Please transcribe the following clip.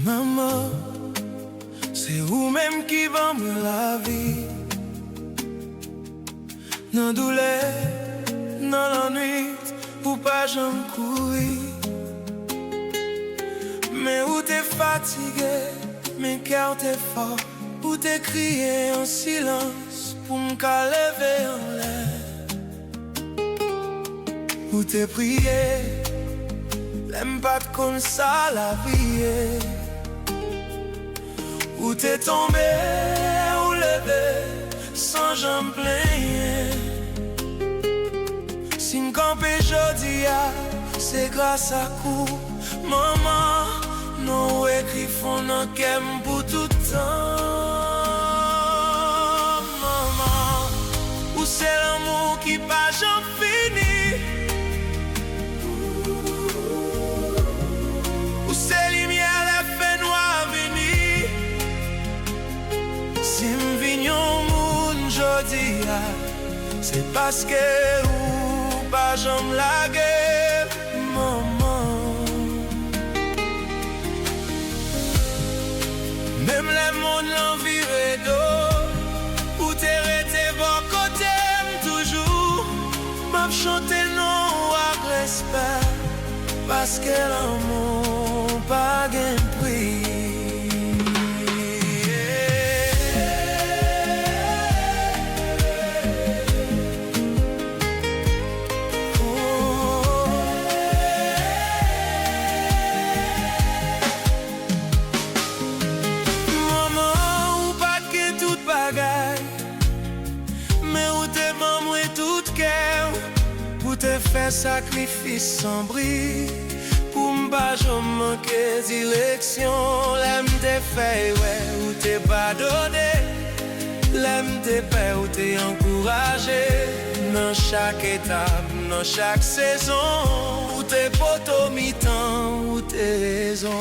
Maman, c'est vous-même qui va me la vie. Dans douleur, dans la nuit, pour pas j'en courir. Mais où t'es fatigué, mais cœur t'es fort. Où t'es crié en silence, pour me lever en l'air. Où t'es prié, l'aime pas comme ça la vie. Où t'es tombé ou levé sans j'en plaigner. Si m'campé jodi a, c'est grâce à coup. Maman, nous écrivons nos kem pour tout temps. Maman, où c'est l'amour qui pas j'en fini. Où c'est lumière la fait noir venir. Si m'vignon moun jodi a, c'est parce que ou pas j'en la guerre, maman. Même le monde l'envirait d'eau, où t'es resté bon côté toujours. M'a chanté non à respect, parce que l'amour pas gain prix. Mais où t'es maman et tout cœur, pour te faire sacrifice sans bris, pour m'pas j'en manquer direction. L'aime t'es fait, ouais, où t'es pardonné. L'aime t'es fait, où t'es encouragé. Dans chaque étape, dans chaque saison, où t'es poteau mi-temps, où t'es raison.